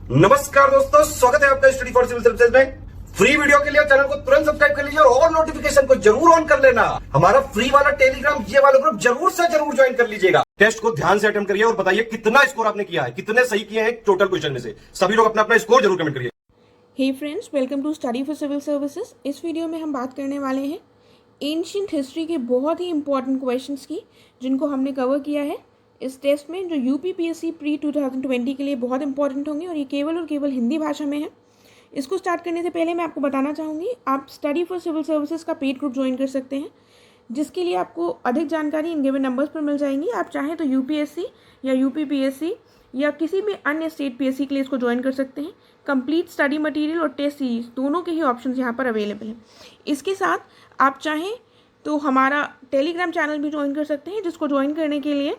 नमस्कार दोस्तों, स्वागत है आपका स्टडी फॉर सिविल सर्विसेज में। फ्री वीडियो के लिए चैनल को तुरंत सब्सक्राइब कर लीजिए और नोटिफिकेशन को जरूर ऑन कर लेना। हमारा फ्री वाला टेलीग्राम ये वाला ग्रुप जरूर से जरूर ज्वाइन कर लीजिएगा। टेस्ट को ध्यान से अटेम्प्ट करिए और बताइए कितना स्कोर आपने किया है, कितने सही किए हैं टोटल क्वेश्चन में से। सभी लोग अपना अपना स्कोर जरूर कमेंट करिए। Hey friends, welcome to study for civil services. इस वीडियो में हम बात करने वाले हैं एंशिएंट हिस्ट्री के बहुत ही इंपॉर्टेंट क्वेश्चंस की, जिनको हमने कवर किया है इस टेस्ट में, जो यूपीपीएससी प्री 2020 के लिए बहुत इंपॉर्टेंट होंगे और ये केवल और केवल हिंदी भाषा में है। इसको स्टार्ट करने से पहले मैं आपको बताना चाहूँगी, आप स्टडी फॉर सिविल सर्विसेज का पेड ग्रुप ज्वाइन कर सकते हैं, जिसके लिए आपको अधिक जानकारी इन गिवन नंबर्स पर मिल जाएंगी। आप चाहें तो यूपीएससी या यूपीपीएससी या किसी भी अन्य स्टेट पीएससी के लिए इसको ज्वाइन कर सकते हैं। कंप्लीट स्टडी मटेरियल और टेस्ट सीरीज दोनों के ही ऑप्शंस यहाँ पर अवेलेबल हैं। इसके साथ आप चाहें तो हमारा टेलीग्राम चैनल भी ज्वाइन कर सकते हैं, जिसको ज्वाइन करने के लिए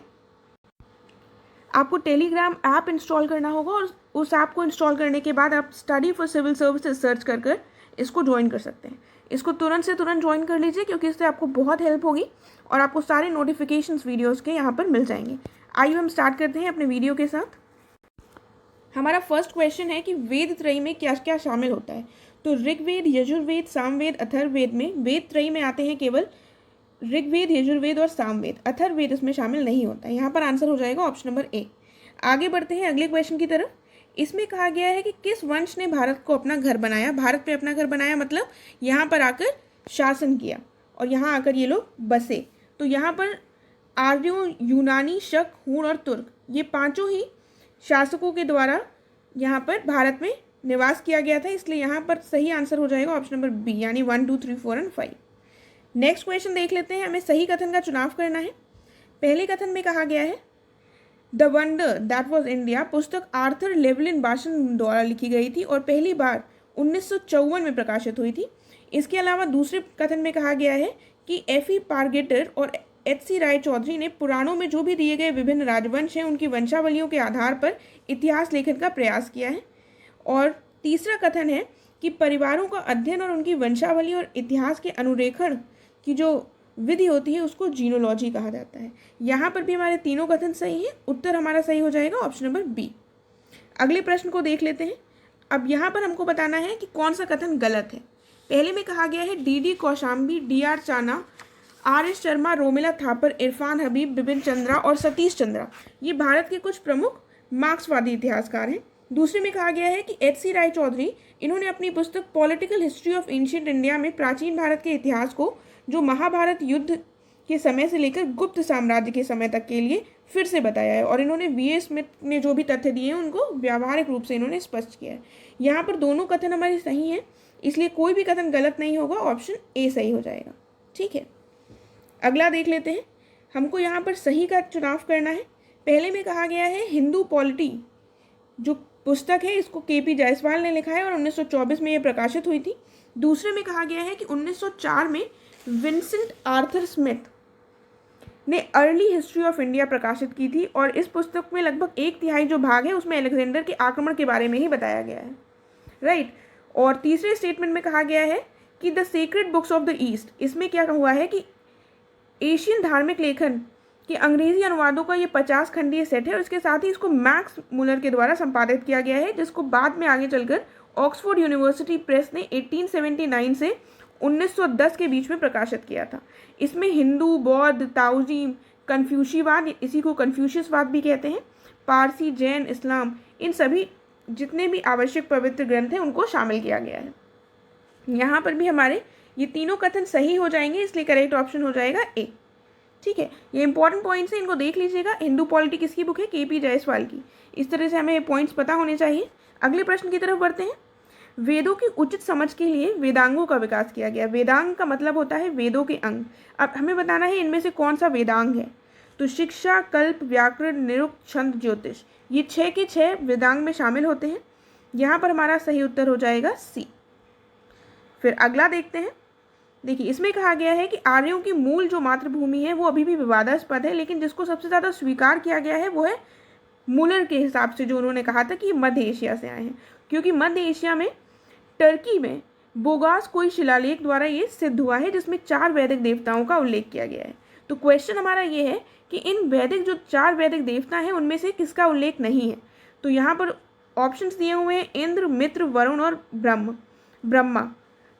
आपको टेलीग्राम ऐप इंस्टॉल करना होगा और उस ऐप को इंस्टॉल करने के बाद आप study for civil services search कर इसको ज्वाइन कर सकते हैं। इसको तुरंत से तुरंत ज्वाइन कर लीजिए, क्योंकि इससे आपको बहुत हेल्प होगी और आपको सारे नोटिफिकेशंस वीडियोस के यहाँ पर मिल जाएंगे। आइए हम स्टार्ट करते हैं अपने वीडियो के साथ। हमारा फर्स्ट क्वेश्चन है कि वेद त्रयी में क्या क्या शामिल होता है। तो ऋग्वेद, यजुर्वेद, सामवेद, अथर्ववेद में वेद त्रयी में आते हैं केवल ऋग्वेद, यजुर्वेद और सामवेद। अथर्ववेद इसमें शामिल नहीं होता है। यहाँ पर आंसर हो जाएगा ऑप्शन नंबर ए। आगे बढ़ते हैं अगले क्वेश्चन की तरफ। इसमें कहा गया है कि किस वंश ने भारत को अपना घर बनाया। भारत पे अपना घर बनाया मतलब यहाँ पर आकर शासन किया और यहाँ आकर ये लोग बसे। तो यहाँ पर आर्यों, यूनानी, शक, हूण और तुर्क, ये पांचों ही शासकों के द्वारा यहाँ पर भारत में निवास किया गया था। इसलिए यहाँ पर सही आंसर हो जाएगा ऑप्शन नंबर बी, यानी 1, 2, 3, 4 और 5। नेक्स्ट क्वेश्चन देख लेते हैं। हमें सही कथन का चुनाव करना है। पहले कथन में कहा गया है the wonder that was India पुस्तक आर्थर लेवलिन बाशन द्वारा लिखी गई थी और पहली बार 1954 में प्रकाशित हुई थी। इसके अलावा दूसरे कथन में कहा गया है कि एफ.ई. पारगेटर और एच.सी. राय चौधरी ने पुराणों में जो भी दिए गए विभिन्न राजवंश हैं उनकी वंशावलियों के आधार पर इतिहास लेखन का प्रयास किया है। और तीसरा कथन है कि परिवारों का अध्ययन और उनकी वंशावली और इतिहास के अनुरेखण की जो विधि होती है उसको जीनोलॉजी कहा जाता है। यहाँ पर भी हमारे तीनों कथन सही हैं। उत्तर हमारा सही हो जाएगा ऑप्शन नंबर बी। अगले प्रश्न को देख लेते हैं। अब यहाँ पर हमको बताना है कि कौन सा कथन गलत है। पहले में कहा गया है डी कौशाम्बी, डी.आर. चाना, आर.एस. शर्मा, रोमिला थापर, इरफान हबीब, बिपिन चंद्रा और सतीश चंद्रा ये भारत के कुछ प्रमुख मार्क्सवादी इतिहासकार हैं। दूसरे में कहा गया है कि एच.सी. राय चौधरी, इन्होंने अपनी पुस्तक political history of ancient India में प्राचीन भारत के इतिहास को जो महाभारत युद्ध के समय से लेकर गुप्त साम्राज्य के समय तक के लिए फिर से बताया है और इन्होंने वी.ए. स्मिथ ने जो भी तथ्य दिए हैं उनको व्यावहारिक रूप से इन्होंने स्पष्ट किया है। यहाँ पर दोनों कथन हमारे सही हैं, इसलिए कोई भी कथन गलत नहीं होगा, ऑप्शन ए सही हो जाएगा। ठीक है, अगला देख लेते हैं। हमको यहाँ पर सही का चुनाव करना है। पहले में कहा गया है हिंदू पॉलिटी जो पुस्तक है इसको के.पी. जायसवाल ने लिखा है और 1924 में ये प्रकाशित हुई थी। दूसरे में कहा गया है कि 1904 में विंसेंट आर्थर स्मिथ ने अर्ली हिस्ट्री ऑफ इंडिया प्रकाशित की थी और इस पुस्तक में लगभग 1/3 जो भाग है उसमें अलेक्जेंडर के आक्रमण के बारे में ही बताया गया है। राइट। और तीसरे स्टेटमेंट में कहा गया है कि the secret books of the east, इसमें क्या हुआ है कि एशियन धार्मिक लेखन के अंग्रेजी अनुवादों का ये 50 खंडीय सेट है और इसके साथ ही इसको मैक्स मुलर के द्वारा संपादित किया गया है, जिसको बाद में आगे चलकर ऑक्सफोर्ड यूनिवर्सिटी प्रेस ने 1879 से 1910 के बीच में प्रकाशित किया था। इसमें हिंदू, बौद्ध, ताओजी, कन्फ्यूशीवाद, इसी को कन्फ्यूशियसवाद भी कहते हैं, पारसी, जैन, इस्लाम, इन सभी जितने भी आवश्यक पवित्र ग्रंथ हैं उनको शामिल किया गया है। यहाँ पर भी हमारे ये तीनों कथन सही हो जाएंगे, इसलिए करेक्ट ऑप्शन हो जाएगा ए। ठीक है, ये इंपॉर्टेंट पॉइंट्स हैं, इनको देख लीजिएगा। हिंदू पॉलिटी किसकी बुक है? के.पी. जायसवाल की। इस तरह से हमें ये पॉइंट्स पता होने चाहिए। अगले प्रश्न की तरफ बढ़ते हैं। वेदों की उचित समझ के लिए वेदांगों का विकास किया गया। वेदांग का मतलब होता है वेदों के अंग। अब हमें बताना है इनमें से कौन सा वेदांग है। तो शिक्षा, कल्प, व्याकरण, निरुक्त, छंद, ज्योतिष, ये 6 के 6 वेदांग में शामिल होते हैं। यहाँ पर हमारा सही उत्तर हो जाएगा सी। फिर अगला देखते हैं। देखिए, इसमें कहा गया है कि आर्यों की मूल जो मातृभूमि है वो अभी भी विवादास्पद है, लेकिन जिसको सबसे ज़्यादा स्वीकार किया गया है वो है मुलर के हिसाब से, जो उन्होंने कहा था कि मध्य एशिया से आए हैं, क्योंकि मध्य एशिया में टर्की में बोगास कोई शिलालेख द्वारा ये सिद्ध हुआ है जिसमें 4 वैदिक देवताओं का उल्लेख किया गया है। तो क्वेश्चन हमारा ये है कि इन वैदिक जो 4 वैदिक देवता हैं उनमें से किसका उल्लेख नहीं है। तो यहाँ पर ऑप्शंस दिए हुए हैं इंद्र, मित्र, वरुण और ब्रह्मा।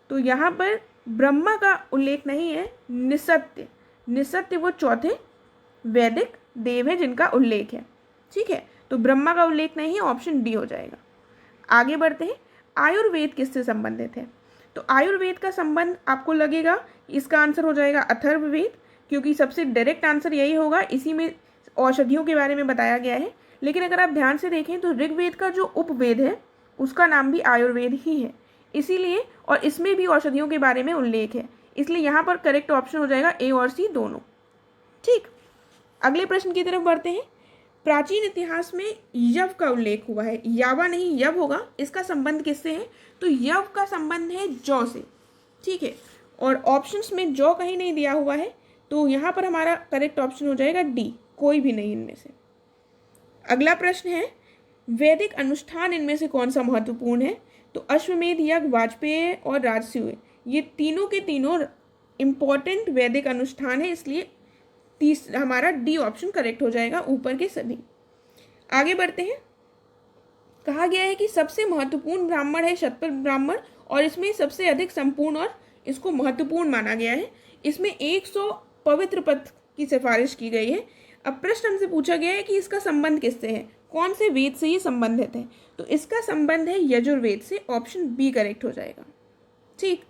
तो यहाँ पर ब्रह्मा का उल्लेख नहीं है। निसत्य वो चौथे वैदिक देव है जिनका उल्लेख है। ठीक है, तो ब्रह्मा का उल्लेख नहीं है, ऑप्शन डी हो जाएगा। आगे बढ़ते हैं, आयुर्वेद किससे संबंधित है? तो आयुर्वेद का संबंध आपको लगेगा, इसका आंसर हो जाएगा अथर्ववेद, क्योंकि सबसे डायरेक्ट आंसर यही होगा, इसी में औषधियों के बारे में बताया गया है। लेकिन अगर आप ध्यान से देखें तो ऋग्वेद का जो उपवेद है उसका नाम भी आयुर्वेद ही है, इसीलिए, और इसमें भी औषधियों के बारे में उल्लेख है, इसलिए यहाँ पर करेक्ट ऑप्शन हो जाएगा ए और सी दोनों। ठीक, अगले प्रश्न की तरफ बढ़ते हैं। प्राचीन इतिहास में यव का उल्लेख हुआ है, यावा नहीं यव होगा। इसका संबंध किससे है? तो यव का संबंध है जौ से। ठीक है, और ऑप्शंस में जौ कहीं नहीं दिया हुआ है, तो यहाँ पर हमारा करेक्ट ऑप्शन हो जाएगा डी, कोई भी नहीं इनमें से। अगला प्रश्न है, वैदिक अनुष्ठान इनमें से कौन सा महत्वपूर्ण है? तो अश्वमेध यज्ञ, वाजपेय और राजसूय, ये तीनों के तीनों इंपॉर्टेंट वैदिक अनुष्ठान है, इसलिए हमारा डी ऑप्शन करेक्ट हो जाएगा, ऊपर के सभी। आगे बढ़ते हैं, कहा गया है कि सबसे महत्वपूर्ण ब्राह्मण है शतपथ ब्राह्मण, और इसमें सबसे अधिक संपूर्ण और इसको महत्वपूर्ण माना गया है। इसमें 100 पवित्र पद की सिफारिश की गई है। अब प्रश्न हमसे पूछा गया है कि इसका संबंध किससे है, कौन से वेद से ये संबंधित है? तो इसका संबंध है यजुर्वेद से, ऑप्शन बी करेक्ट हो जाएगा। ठीक,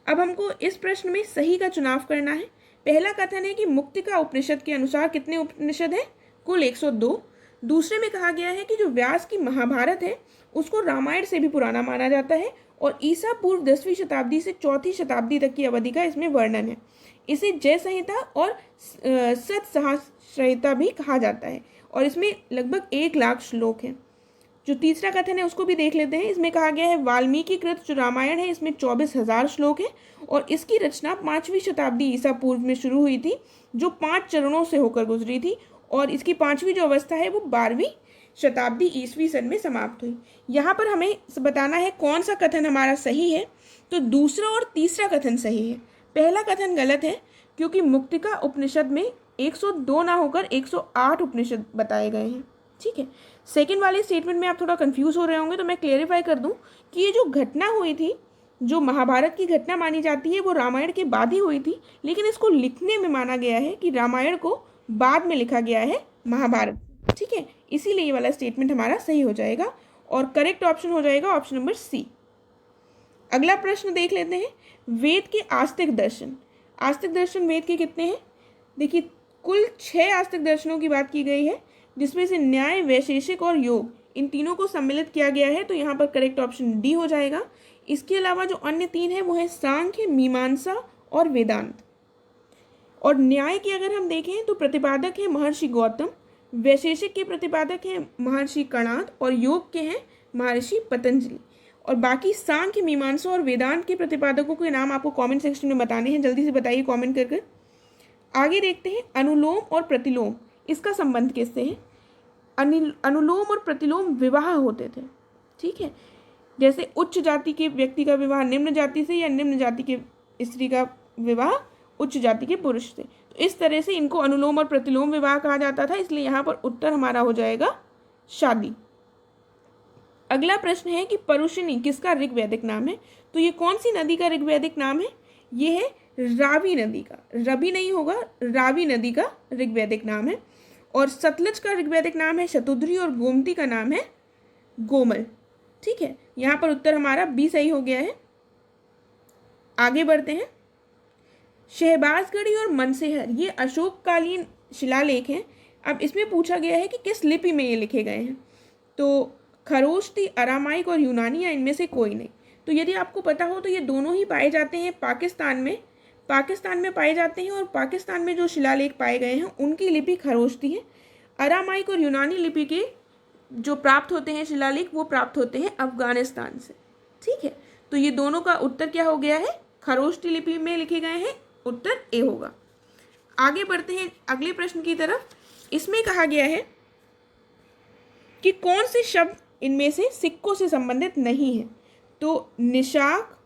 अब हमको इस प्रश्न में सही का चुनाव करना है। पहला कथन है कि मुक्तिका उपनिषद के अनुसार कितने उपनिषद हैं? कुल 102। दूसरे में कहा गया है कि जो व्यास की महाभारत है उसको रामायण से भी पुराना माना जाता है, और ईसा पूर्व 10वीं शताब्दी से 4वीं शताब्दी तक की अवधि का इसमें वर्णन है। इसे जय संहिता और सतसहस्रहिता भी कहा जाता है, और इसमें लगभग 1 लाख श्लोक हैं। जो तीसरा कथन है उसको भी देख लेते हैं। इसमें कहा गया है वाल्मीकि कृत जो रामायण है इसमें 24,000 श्लोक है, और इसकी रचना 5वीं शताब्दी ईसा पूर्व में शुरू हुई थी, जो 5 चरणों से होकर गुजरी थी, और इसकी 5वीं जो अवस्था है वो 12वीं शताब्दी ईसवी सन में समाप्त हुई। यहाँ पर हमें बताना है कौन सा कथन हमारा सही है। तो दूसरा और तीसरा कथन सही है, पहला कथन गलत है, क्योंकि मुक्तिका उपनिषद में 102 ना होकर 108 उपनिषद बताए गए हैं। ठीक है, सेकंड वाले स्टेटमेंट में आप थोड़ा कंफ्यूज हो रहे होंगे, तो मैं क्लेरिफाई कर दूं कि ये जो घटना हुई थी, जो महाभारत की घटना मानी जाती है, वो रामायण के बाद ही हुई थी, लेकिन इसको लिखने में माना गया है कि रामायण को बाद में लिखा गया है महाभारत। ठीक है, इसीलिए ये वाला स्टेटमेंट हमारा सही हो जाएगा, और करेक्ट ऑप्शन हो जाएगा ऑप्शन नंबर सी। अगला प्रश्न देख लेते हैं, वेद के आस्तिक दर्शन। आस्तिक दर्शन वेद के कितने हैं? देखिए, कुल 6 आस्तिक दर्शनों की बात की गई है, जिसमें से न्याय, वैशेषिक और योग, इन तीनों को सम्मिलित किया गया है, तो यहाँ पर करेक्ट ऑप्शन डी हो जाएगा। इसके अलावा जो अन्य 3 है वो है सांख्य, मीमांसा और वेदांत। और न्याय की अगर हम देखें तो प्रतिपादक है महर्षि गौतम, वैशेषिक के प्रतिपादक हैं महर्षि कणाद, और योग के हैं महर्षि पतंजलि। और बाकी सांख्य, मीमांसा और वेदांत के प्रतिपादकों के नाम आपको कमेंट सेक्शन में बताने हैं, जल्दी से बताइए कमेंट करके। आगे देखते हैं, अनुलोम और प्रतिलोम, इसका संबंध किससे है? अनुलोम और प्रतिलोम विवाह होते थे। ठीक है, जैसे उच्च जाति के व्यक्ति का विवाह निम्न जाति से, या निम्न जाति के स्त्री का विवाह उच्च जाति के पुरुष से, तो इस तरह से इनको अनुलोम और प्रतिलोम विवाह कहा जाता था, इसलिए यहाँ पर उत्तर हमारा हो जाएगा शादी। अगला प्रश्न है कि परुषिणी किसका ऋग्वैदिक नाम है? तो ये कौन सी नदी का ऋग्वैदिक नाम है? ये है रावी नदी का, रवि नहीं होगा, रावी नदी का ऋग्वैदिक नाम है। और सतलज का ऋग्वैदिक नाम है शतुद्री, और गोमती का नाम है गोमल। ठीक है, यहाँ पर उत्तर हमारा बी सही हो गया है। आगे बढ़ते हैं, शहबाजगढ़ी और मनसेहर ये अशोककालीन शिलालेख हैं। अब इसमें पूछा गया है कि किस लिपि में ये लिखे गए हैं, तो खरोष्टी, अरामाइक और यूनानी, या इनमें से कोई नहीं। तो यदि आपको पता हो तो ये दोनों ही पाए जाते हैं पाकिस्तान में पाए जाते हैं, और पाकिस्तान में जो शिलालेख पाए गए हैं उनकी लिपि खरोष्टी है। अरामाइक और यूनानी लिपि के जो प्राप्त होते हैं शिलालेख, वो प्राप्त होते हैं अफगानिस्तान से। ठीक है, तो ये दोनों का उत्तर क्या हो गया है? खरोष्टी लिपि में लिखे गए हैं, उत्तर ए होगा। आगे बढ़ते हैं अगले प्रश्न की तरफ। इसमें कहा गया है कि कौन से शब्द इनमें से सिक्कों से संबंधित नहीं है? तो निशाक,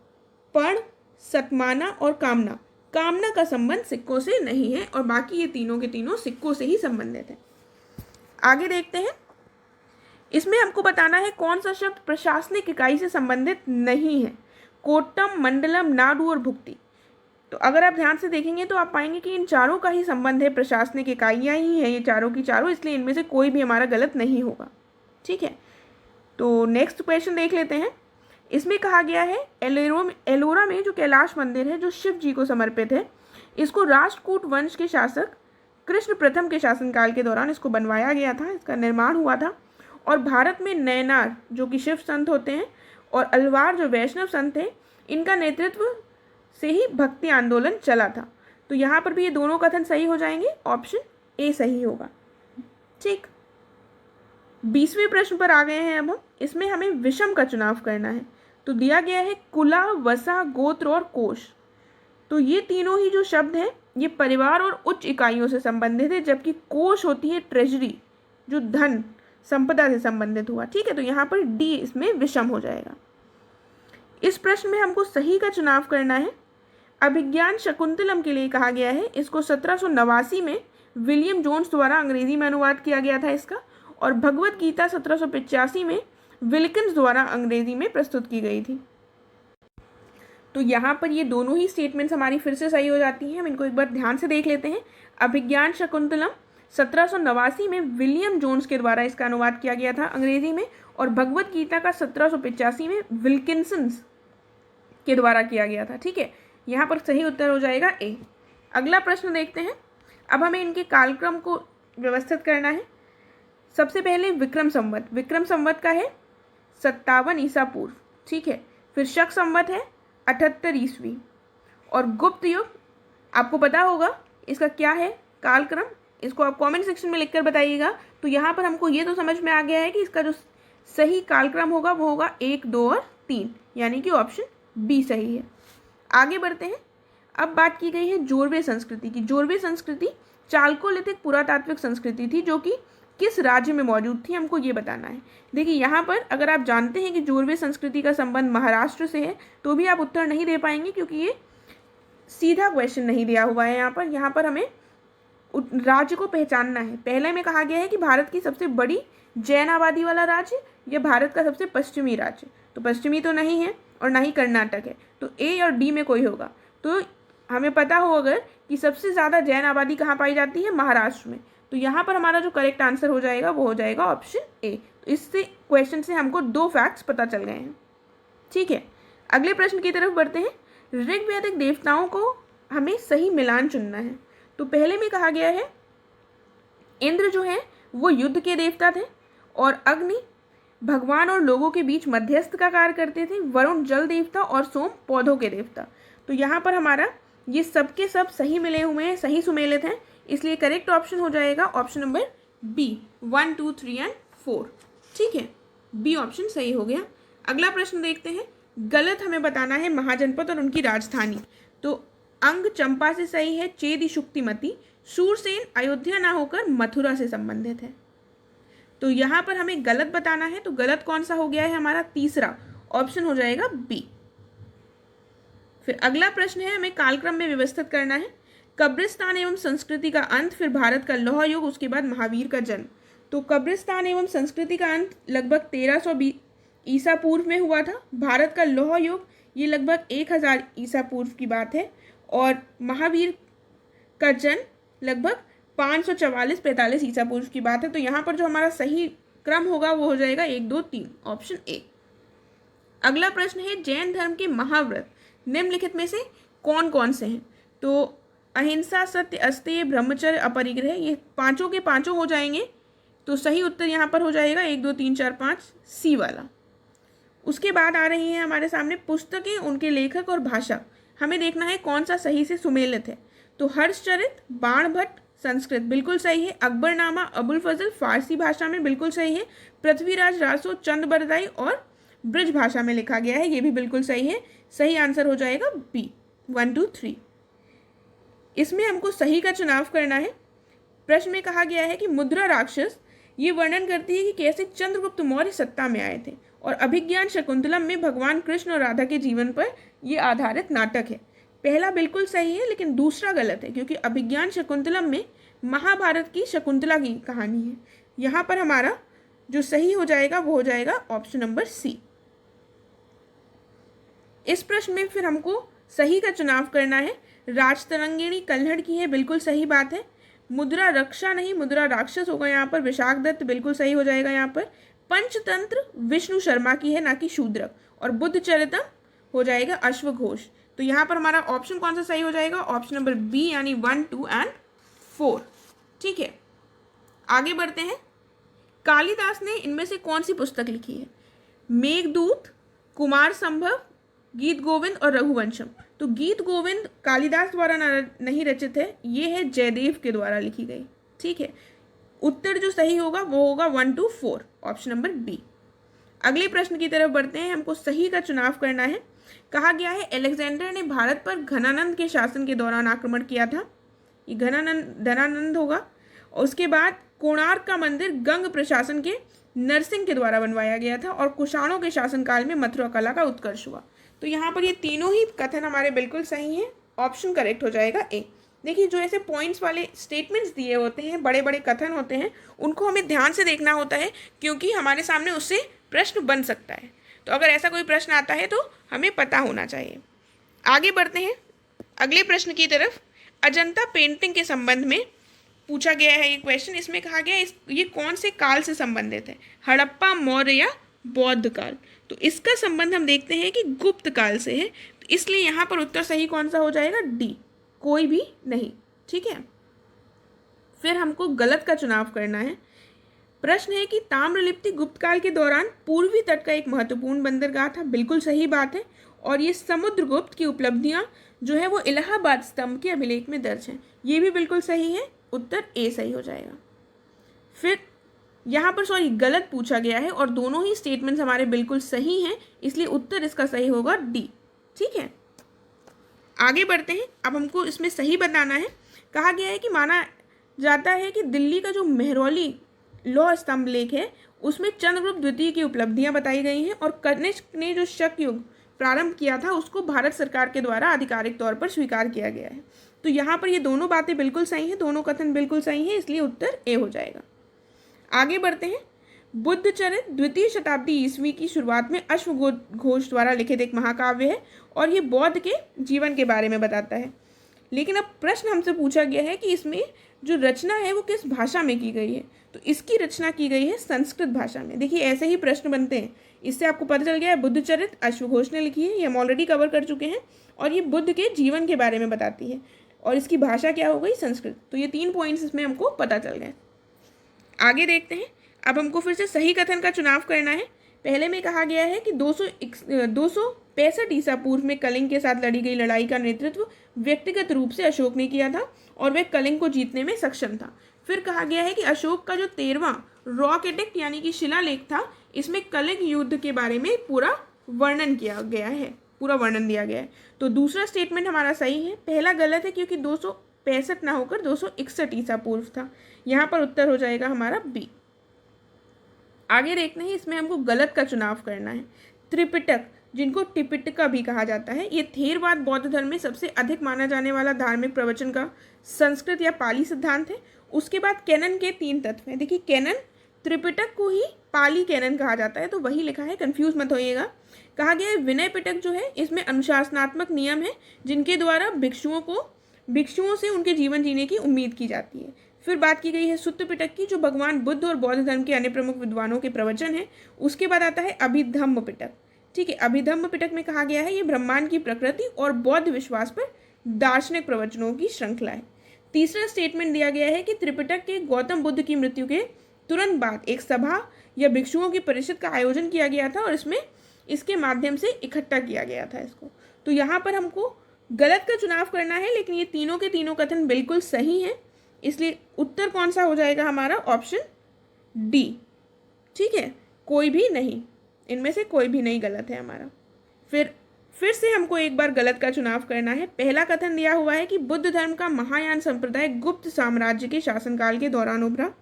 पण, सतमाना और कामना। कामना का संबंध सिक्कों से नहीं है, और बाकी ये तीनों के तीनों सिक्कों से ही संबंधित है। आगे देखते हैं, इसमें हमको बताना है कौन सा शब्द प्रशासनिक इकाई से संबंधित नहीं है। कोट्टम, मंडलम, नाडु और भुक्ति। तो अगर आप ध्यान से देखेंगे तो आप पाएंगे कि इन चारों का ही संबंध है, प्रशासनिक इकाइयाँ ही हैं ये चारों की चारों, इसलिए इनमें से कोई भी हमारा गलत नहीं होगा। ठीक है, तो नेक्स्ट क्वेश्चन देख लेते हैं। इसमें कहा गया है एलोरा में जो कैलाश मंदिर है जो शिव जी को समर्पित है, इसको राष्ट्रकूट वंश के शासक कृष्ण प्रथम के शासनकाल के दौरान इसको बनवाया गया था, इसका निर्माण हुआ था। और भारत में नयनार जो कि शिव संत होते हैं और अलवार जो वैष्णव संत हैं, इनका नेतृत्व से ही भक्ति आंदोलन चला था। तो यहाँ पर भी ये दोनों कथन सही हो जाएंगे, ऑप्शन ए सही होगा। ठीक, 20वें प्रश्न पर आ गए हैं अब हम। इसमें हमें विषम का चुनाव करना है। तो दिया गया है कुला, वसा, गोत्र और कोश। तो ये तीनों ही जो शब्द हैं ये परिवार और उच्च इकाइयों से संबंधित है, जबकि कोश होती है ट्रेजरी जो धन संपदा से संबंधित हुआ। ठीक है, तो यहाँ पर डी इसमें विषम हो जाएगा। इस प्रश्न में हमको सही का चुनाव करना है। अभिज्ञान शकुंतलम के लिए कहा गया है, इसको 1789 में विलियम जोन्स द्वारा अंग्रेजी में अनुवाद किया गया था इसका, और भगवत गीता 1785 में विल्किंस द्वारा अंग्रेजी में प्रस्तुत की गई थी। तो यहाँ पर ये दोनों ही स्टेटमेंट्स हमारी फिर से सही हो जाती हैं। हम इनको एक बार ध्यान से देख लेते हैं। अभिज्ञान शकुंतलम 1789 में विलियम जोन्स के द्वारा इसका अनुवाद किया गया था अंग्रेजी में, और भगवत गीता का 1785 में विल्किंसन्स के द्वारा किया गया था। ठीक है, यहाँ पर सही उत्तर हो जाएगा ए। अगला प्रश्न देखते हैं। अब हमें इनके कालक्रम को व्यवस्थित करना है। सबसे पहले विक्रम संवत का है 57 ईसा पूर्व। ठीक है, फिर शक संवत है 78 ईस्वी, और गुप्त युग आपको पता होगा इसका क्या है कालक्रम, इसको आप कमेंट सेक्शन में लिखकर बताइएगा। तो यहाँ पर हमको ये तो समझ में आ गया है कि इसका जो सही कालक्रम होगा वो होगा 1, 2 और 3, यानी कि ऑप्शन बी सही है। आगे बढ़ते हैं। अब बात की गई है जोरवे संस्कृति की। जोरवे संस्कृति चालकोलिथिक पुरातात्विक संस्कृति थी जो कि किस राज्य में मौजूद थी, हमको ये बताना है। देखिए यहाँ पर अगर आप जानते हैं कि जोरवे संस्कृति का संबंध महाराष्ट्र से है तो भी आप उत्तर नहीं दे पाएंगे, क्योंकि ये सीधा क्वेश्चन नहीं दिया हुआ है। यहाँ पर हमें राज्य को पहचानना है। पहले में कहा गया है कि भारत की सबसे बड़ी जैन आबादी वाला राज्य या भारत का सबसे पश्चिमी राज्य, तो पश्चिमी तो नहीं है और ना ही कर्नाटक है, तो ए और डी में कोई होगा। तो हमें पता हो अगर कि सबसे ज़्यादा जैन आबादी कहाँ पाई जाती है, महाराष्ट्र में, तो यहाँ पर हमारा जो करेक्ट आंसर हो जाएगा वो हो जाएगा ऑप्शन ए। तो इससे क्वेश्चन से हमको 2 फैक्ट्स पता चल गए हैं। ठीक है, अगले प्रश्न की तरफ बढ़ते हैं। ऋग्वैदिक देवताओं को हमें सही मिलान चुनना है। तो पहले में कहा गया है इंद्र जो है वो युद्ध के देवता थे, और अग्नि भगवान और लोगों के बीच मध्यस्थ का कार्य करते थे, वरुण जल देवता और सोम पौधों के देवता। तो यहाँ पर हमारा ये सब के सब सही मिले हुए हैं, सही सुमेलित हैं, इसलिए करेक्ट ऑप्शन हो जाएगा ऑप्शन नंबर बी, 1, 2, 3 और 4। ठीक है, बी ऑप्शन सही हो गया। अगला प्रश्न देखते हैं। गलत हमें बताना है महाजनपद और उनकी राजधानी। तो अंग चंपा से सही है, चेदी शुक्तिमती, शूरसेन अयोध्या ना होकर मथुरा से संबंधित है। तो यहाँ पर हमें गलत बताना है, तो गलत कौन सा हो गया है हमारा, तीसरा ऑप्शन हो जाएगा बी। फिर अगला प्रश्न है, हमें कालक्रम में व्यवस्थित करना है। कब्रिस्तान एवं संस्कृति का अंत, फिर भारत का लौह युग, उसके बाद महावीर का जन्म। तो कब्रिस्तान एवं संस्कृति का अंत लगभग 1320 ईसा पूर्व में हुआ था। भारत का लौह युग ये लगभग 1000 ईसा पूर्व की बात है, और महावीर का जन्म लगभग 544-45 ईसा पूर्व की बात है। तो यहाँ पर जो हमारा सही क्रम होगा वो हो जाएगा 1, 2, 3, ऑप्शन ए। अगला प्रश्न है, जैन धर्म के महाव्रत निम्नलिखित में से कौन कौन से हैं। तो अहिंसा, सत्य, अस्तेय, ब्रह्मचर्य, अपरिग्रह, ये पांचों के पांचों हो जाएंगे। तो सही उत्तर यहाँ पर हो जाएगा 1, 2, 3, 4, 5 सी वाला। उसके बाद आ रही है हमारे सामने पुस्तकें, उनके लेखक और भाषा। हमें देखना है कौन सा सही से सुमेलित है। तो हर्षचरित, बाणभट्ट संस्कृत बिल्कुल सही है, अकबरनामा, अबुल फजल फारसी भाषा में बिल्कुल सही है, पृथ्वीराज रासो चंद बरदाई और ब्रज भाषा में लिखा गया है, ये भी बिल्कुल सही है। सही आंसर हो जाएगा बी, 1, 2, 3। इसमें हमको सही का चुनाव करना है। प्रश्न में कहा गया है कि मुद्रा राक्षस ये वर्णन करती है कि कैसे चंद्रगुप्त मौर्य सत्ता में आए थे, और अभिज्ञान शकुंतलम में भगवान कृष्ण और राधा के जीवन पर यह आधारित नाटक है। पहला बिल्कुल सही है, लेकिन दूसरा गलत है, क्योंकि अभिज्ञान शकुंतलम में महाभारत की शकुंतला की कहानी है। यहाँ पर हमारा जो सही हो जाएगा वो हो जाएगा ऑप्शन नंबर सी। इस प्रश्न में फिर हमको सही का चुनाव करना है। राजतरंगिणी कल्हड़ की है, बिल्कुल सही बात है। मुद्रा रक्षा नहीं, मुद्रा राक्षस होगा यहाँ पर। विशाख दत्त बिल्कुल सही हो जाएगा यहाँ पर। पंचतंत्र विष्णु शर्मा की है, ना कि शूद्रक। और बुद्ध चरितम हो जाएगा अश्वघोष। तो यहाँ पर हमारा ऑप्शन कौन सा सही हो जाएगा? ऑप्शन नंबर बी, यानी 1, 2 एंड 4। ठीक है, आगे बढ़ते हैं। कालिदास ने इनमें से कौन सी पुस्तक लिखी है? मेघदूत, कुमार संभव, गीत गोविंद और रघुवंशम। तो गीत गोविंद कालिदास द्वारा नहीं रचित है, ये है जयदेव के द्वारा लिखी गई। ठीक है, उत्तर जो सही होगा वो होगा 1, 2, 4, ऑप्शन नंबर बी। अगले प्रश्न की तरफ बढ़ते हैं। हमको सही का चुनाव करना है। कहा गया है अलेक्जेंडर ने भारत पर घनानंद के शासन के दौरान आक्रमण किया था। ये धनानंद होगा। और उसके बाद कोणार्क का मंदिर गंग प्रशासन के नरसिंह के द्वारा बनवाया गया था और कुषाणों के शासनकाल में मथुरा कला का उत्कर्ष हुआ। तो यहाँ पर ये तीनों ही कथन हमारे बिल्कुल सही हैं। ऑप्शन करेक्ट हो जाएगा ए। देखिए, जो ऐसे पॉइंट्स वाले स्टेटमेंट्स दिए होते हैं, बड़े बड़े कथन होते हैं, उनको हमें ध्यान से देखना होता है, क्योंकि हमारे सामने उससे प्रश्न बन सकता है। तो अगर ऐसा कोई प्रश्न आता है तो हमें पता होना चाहिए। आगे बढ़ते हैं अगले प्रश्न की तरफ। अजंता पेंटिंग के संबंध में पूछा गया है ये क्वेश्चन। इसमें कहा गया है ये कौन से काल से संबंधित है? हड़प्पा, मौर्य या बौद्ध काल? तो इसका संबंध हम देखते हैं कि गुप्त काल से है। तो इसलिए यहाँ पर उत्तर सही कौन सा हो जाएगा? डी, कोई भी नहीं। ठीक है, फिर हमको गलत का चुनाव करना है। प्रश्न है कि ताम्रलिप्ति गुप्त काल के दौरान पूर्वी तट का एक महत्वपूर्ण बंदरगाह था। बिल्कुल सही बात है। और ये समुद्रगुप्त की उपलब्धियां जो है वो इलाहाबाद स्तंभ के अभिलेख में दर्ज हैं। ये भी बिल्कुल सही है। उत्तर ए सही हो जाएगा। फिर यहाँ पर गलत पूछा गया है और दोनों ही स्टेटमेंट्स हमारे बिल्कुल सही हैं, इसलिए उत्तर इसका सही होगा डी। ठीक है, आगे बढ़ते हैं। अब हमको इसमें सही बताना है। कहा गया है कि माना जाता है कि दिल्ली का जो मेहरौली लौह स्तंभ लेख है उसमें चंद्रगुप्त द्वितीय की उपलब्धियां बताई गई हैं और कनिष्क ने जो शक युग प्रारंभ किया था उसको भारत सरकार के द्वारा आधिकारिक तौर पर स्वीकार किया गया है। तो यहाँ पर ये दोनों बातें बिल्कुल सही हैं, दोनों कथन बिल्कुल सही हैं, इसलिए उत्तर ए हो जाएगा। आगे बढ़ते हैं। बुद्ध चरित द्वितीय शताब्दी ईस्वी की शुरुआत में अश्वघोष द्वारा लिखित एक महाकाव्य है और ये बौद्ध के जीवन के बारे में बताता है। लेकिन अब प्रश्न हमसे पूछा गया है कि इसमें जो रचना है वो किस भाषा में की गई है? तो इसकी रचना की गई है संस्कृत भाषा में। देखिए, ऐसे ही प्रश्न बनते हैं। इससे आपको पता चल गया है बुद्ध चरित अश्वघोष ने लिखी है, ये हम ऑलरेडी कवर कर चुके हैं, और ये बुद्ध के जीवन के बारे में बताती है और इसकी भाषा क्या हो गई? संस्कृत। तो ये 3 पॉइंट्स इसमें हमको पता चल गए। आगे देखते हैं। अब हमको फिर से सही कथन का चुनाव करना है। पहले में कहा गया है कि 265 ईसा पूर्व में कलिंग के साथ लड़ी गई लड़ाई का नेतृत्व व्यक्तिगत रूप से अशोक ने किया था और वह कलिंग को जीतने में सक्षम था। फिर कहा गया है कि अशोक का जो 13वां रॉक एडिक्ट यानी कि शिलालेख था, इसमें कलिंग युद्ध के बारे में पूरा वर्णन किया गया है, पूरा वर्णन दिया गया है। तो दूसरा स्टेटमेंट हमारा सही है। पहला गलत है क्योंकि 265 ना होकर 261 ईसा पूर्व था। यहाँ पर उत्तर हो जाएगा हमारा बी। आगे देखते हैं। इसमें हमको गलत का चुनाव करना है। त्रिपिटक, जिनको टिपिटका भी कहा जाता है, ये थेरवाद बौद्ध धर्म में सबसे अधिक माना जाने वाला धार्मिक प्रवचन का संस्कृत या पाली सिद्धांत है। उसके बाद कैनन के 3 तत्व हैं। देखिए, कैनन, त्रिपिटक को ही पाली कैनन कहा जाता है, तो वही लिखा है, कंफ्यूज मत होइएगा। कहा गया है विनय पिटक जो है इसमें अनुशासनात्मक नियम है जिनके द्वारा भिक्षुओं से उनके जीवन जीने की उम्मीद की जाती है। फिर बात की गई है सुत्त पिटक की, जो भगवान बुद्ध और बौद्ध धर्म के अन्य प्रमुख विद्वानों के प्रवचन है। उसके बाद आता है अभिधम्म पिटक। ठीक है, अभिधम्म पिटक में कहा गया है ये ब्रह्मांड की प्रकृति और बौद्ध विश्वास पर दार्शनिक प्रवचनों की श्रृंखला है। तीसरा स्टेटमेंट दिया गया है कि त्रिपिटक के गौतम बुद्ध की मृत्यु के तुरंत बाद एक सभा या भिक्षुओं की परिषद का आयोजन किया गया था और इसके माध्यम से इकट्ठा किया गया था इसको। तो यहाँ पर हमको गलत का चुनाव करना है, लेकिन ये तीनों के तीनों कथन बिल्कुल सही हैं, इसलिए उत्तर कौन सा हो जाएगा हमारा? Option D. ठीक है, कोई भी नहीं, इनमें से कोई भी नहीं गलत है हमारा। फिर से हमको एक बार गलत का चुनाव करना है। पहला कथन दिया हुआ है कि बुद्ध धर्म का महायान संप्रदाय गुप्त साम्राज्य के शासनकाल के दौरान उभरा।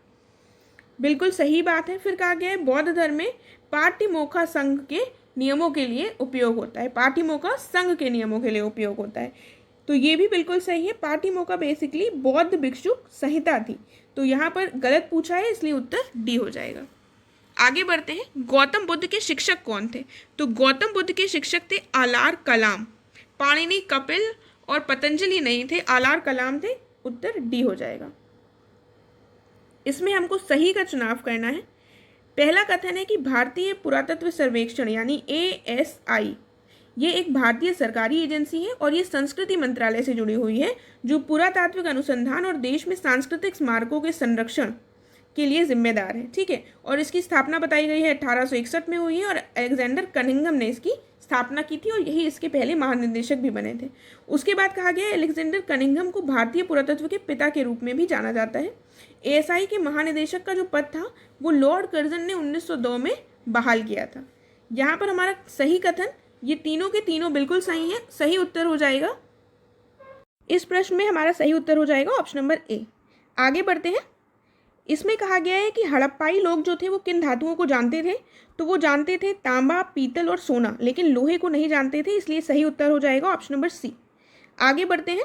बिल्कुल सही बात है। फिर कहा गया है बौद्ध धर्म में पाटिमोखा संघ के नियमों के लिए उपयोग होता है। पाटिमोखा संघ के नियमों के लिए उपयोग होता है, तो ये भी बिल्कुल सही है। पाटिमोखा बेसिकली बौद्ध भिक्षु संहिता थी। तो यहाँ पर गलत पूछा है, इसलिए उत्तर डी हो जाएगा। आगे बढ़ते हैं, गौतम बुद्ध के शिक्षक कौन थे? तो गौतम बुद्ध के शिक्षक थे आलार कलाम। पाणिनि, कपिल और पतंजलि नहीं थे, आलार कलाम थे। उत्तर डी हो जाएगा। इसमें हमको सही का चुनाव करना है। पहला कथन है कि भारतीय पुरातत्व सर्वेक्षण यानी ASI ये एक भारतीय सरकारी एजेंसी है और ये संस्कृति मंत्रालय से जुड़ी हुई है, जो पुरातात्विक अनुसंधान और देश में सांस्कृतिक स्मारकों के संरक्षण के लिए जिम्मेदार है। ठीक है, और इसकी स्थापना बताई गई है 1861 में हुई है और अलेक्जेंडर कनिंघम ने इसकी स्थापना की थी और यही इसके पहले महानिदेशक भी बने थे। उसके बाद कहा गया है अलेक्जेंडर कनिंघम को भारतीय पुरातत्व के पिता के रूप में भी जाना जाता है। ASI के महानिदेशक का जो पद था वो लॉर्ड कर्जन ने 1902 में बहाल किया था। यहाँ पर हमारा सही कथन, ये तीनों के तीनों बिल्कुल सही है, सही उत्तर हो जाएगा। इस प्रश्न में हमारा सही उत्तर हो जाएगा ऑप्शन नंबर A। आगे बढ़ते हैं। इसमें कहा गया है कि हड़प्पाई लोग जो थे वो किन धातुओं को जानते थे? तो वो जानते थे तांबा, पीतल और सोना, लेकिन लोहे को नहीं जानते थे, इसलिए सही उत्तर हो जाएगा ऑप्शन नंबर C। आगे बढ़ते हैं।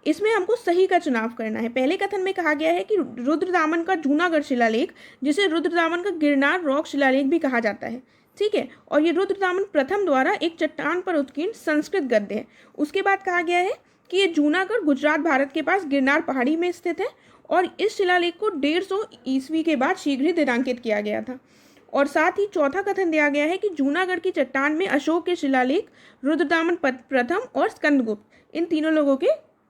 इसमें हमको सही का चुनाव करना है। पहले कथन में कहा गया है कि रुद्रदामन का जूनागढ़ शिलालेख, जिसे रुद्रदामन का गिरनार रॉक शिलालेख भी कहा जाता है, ठीक है, और ये रुद्रदामन प्रथम द्वारा एक चट्टान पर उत्कीर्ण संस्कृत गद्य है। उसके बाद कहा गया है कि ये जूनागढ़ गुजरात भारत के पास गिरनार पहाड़ी में स्थित है और इस शिलालेख को 150 ईस्वी के बाद शीघ्र ही दिनांकित किया गया था। और साथ ही चौथा कथन दिया गया है कि जूनागढ़ की चट्टान में अशोक के शिलालेख, रुद्रदामन प्रथम और स्कंदगुप्त, इन तीनों लोगों के